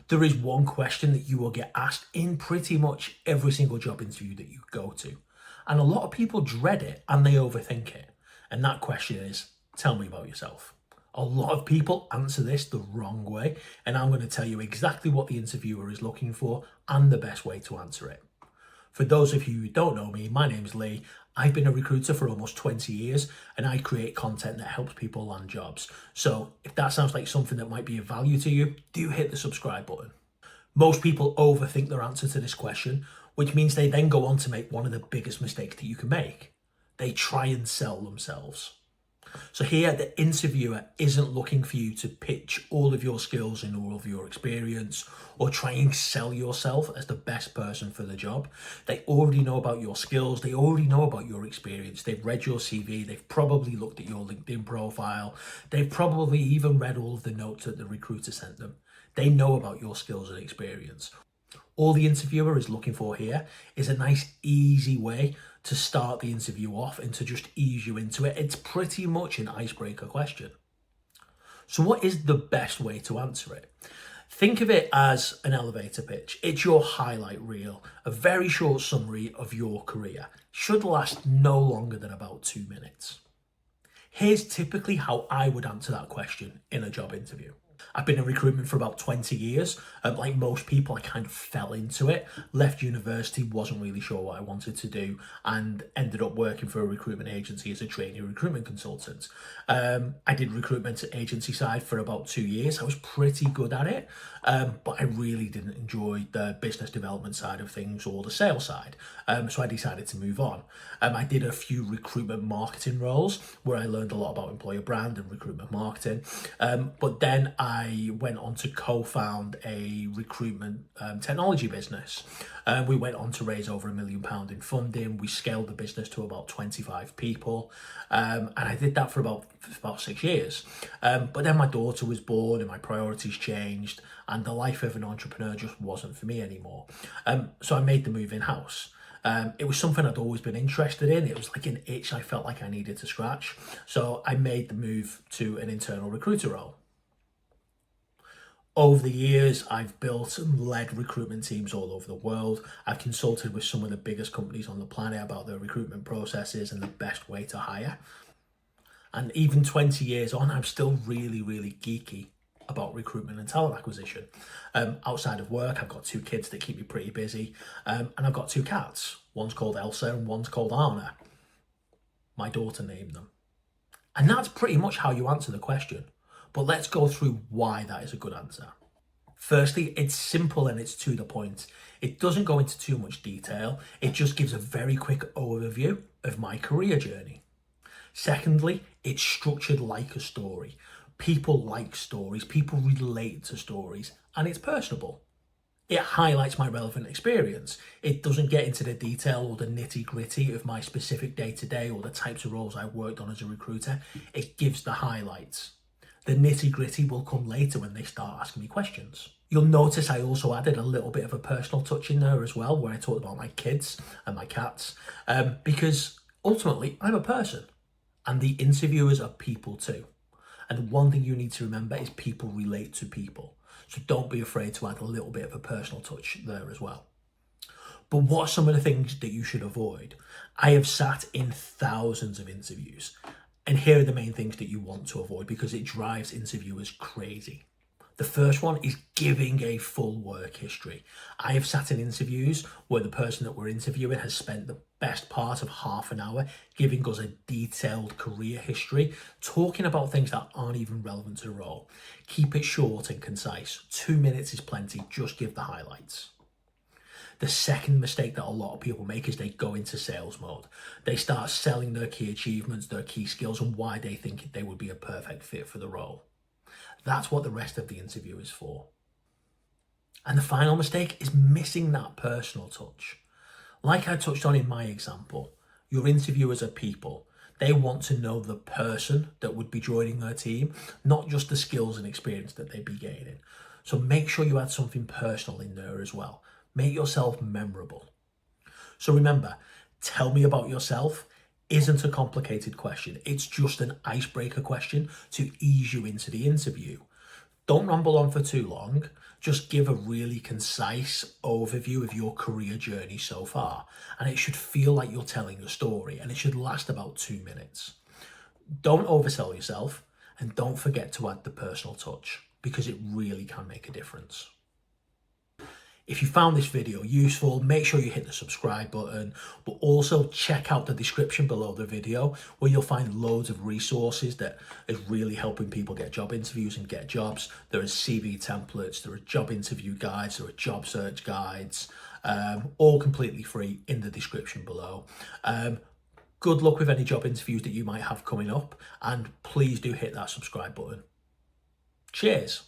There is one question that you will get asked in pretty much every single job interview that you go to. And a lot of people dread it and they overthink it. And that question is, tell me about yourself. A lot of people answer this the wrong way, and I'm going to tell you exactly what the interviewer is looking for and the best way to answer it. For those of you who don't know me, my name's Lee. I've been a recruiter for almost 20 years and I create content that helps people land jobs. So if that sounds like something that might be of value to you, do hit the subscribe button. Most people overthink their answer to this question, which means they then go on to make one of the biggest mistakes that you can make. They try and sell themselves. So here, the interviewer isn't looking for you to pitch all of your skills and all of your experience or try and sell yourself as the best person for the job. They already know about your skills. They already know about your experience. They've read your CV. They've probably looked at your LinkedIn profile. They've probably even read all of the notes that the recruiter sent them. They know about your skills and experience. All the interviewer is looking for here is a nice, easy way to start the interview off and to just ease you into it. It's pretty much an icebreaker question. So what is the best way to answer it? Think of it as an elevator pitch. It's your highlight reel, a very short summary of your career. Should last no longer than about 2 minutes. Here's typically how I would answer that question in a job interview. I've been in recruitment for about 20 years. Like most people, I kind of fell into it, left university, wasn't really sure what I wanted to do, and ended up working for a recruitment agency as a trainee recruitment consultant. I did recruitment agency side for about 2 years. I was pretty good at it, but I really didn't enjoy the business development side of things or the sales side. So I decided to move on. I did a few recruitment marketing roles where I learned a lot about employer brand and recruitment marketing. But then I went on to co-found a recruitment technology business. We went on to raise over £1 million in funding. We scaled the business to about 25 people. And I did that for about 6 years. But then my daughter was born and my priorities changed and the life of an entrepreneur just wasn't for me anymore. So I made the move in-house. It was something I'd always been interested in. It was like an itch I felt like I needed to scratch. So I made the move to an internal recruiter role. Over the years, I've built and led recruitment teams all over the world. I've consulted with some of the biggest companies on the planet about their recruitment processes and the best way to hire. And even 20 years on, I'm still really, really geeky about recruitment and talent acquisition. Outside of work, I've got 2 kids that keep me pretty busy. And I've got 2 cats. One's called Elsa and one's called Anna. My daughter named them. And that's pretty much how you answer the question. But let's go through why that is a good answer. Firstly, it's simple and it's to the point. It doesn't go into too much detail. It just gives a very quick overview of my career journey. Secondly, it's structured like a story. People like stories, people relate to stories, and it's personable. It highlights my relevant experience. It doesn't get into the detail or the nitty-gritty of my specific day-to-day or the types of roles I've worked on as a recruiter. It gives the highlights. The nitty-gritty will come later when they start asking me questions. You'll notice I also added a little bit of a personal touch in there as well, where I talked about my kids and my cats, because ultimately I'm a person and the interviewers are people too. And one thing you need to remember is people relate to people. So don't be afraid to add a little bit of a personal touch there as well. But what are some of the things that you should avoid? I have sat in thousands of interviews. And here are the main things that you want to avoid because it drives interviewers crazy. The first one is giving a full work history. I have sat in interviews where the person that we're interviewing has spent the best part of half an hour giving us a detailed career history, talking about things that aren't even relevant to the role. Keep it short and concise. 2 minutes is plenty. Just give the highlights. The second mistake that a lot of people make is they go into sales mode. They start selling their key achievements, their key skills, and why they think they would be a perfect fit for the role. That's what the rest of the interview is for. And the final mistake is missing that personal touch. Like I touched on in my example, your interviewers are people. They want to know the person that would be joining their team, not just the skills and experience that they'd be gaining. So make sure you add something personal in there as well. Make yourself memorable. So remember, tell me about yourself isn't a complicated question. It's just an icebreaker question to ease you into the interview. Don't ramble on for too long. Just give a really concise overview of your career journey so far, and it should feel like you're telling a story, and it should last about 2 minutes. Don't oversell yourself, and don't forget to add the personal touch, because it really can make a difference. If you found this video useful, make sure you hit the subscribe button, but also check out the description below the video, where you'll find loads of resources that is really helping people get job interviews and get jobs. There are CV templates, there are job interview guides, there are job search guides, all completely free in the description below. Good luck with any job interviews that you might have coming up, and please do hit that subscribe button. Cheers.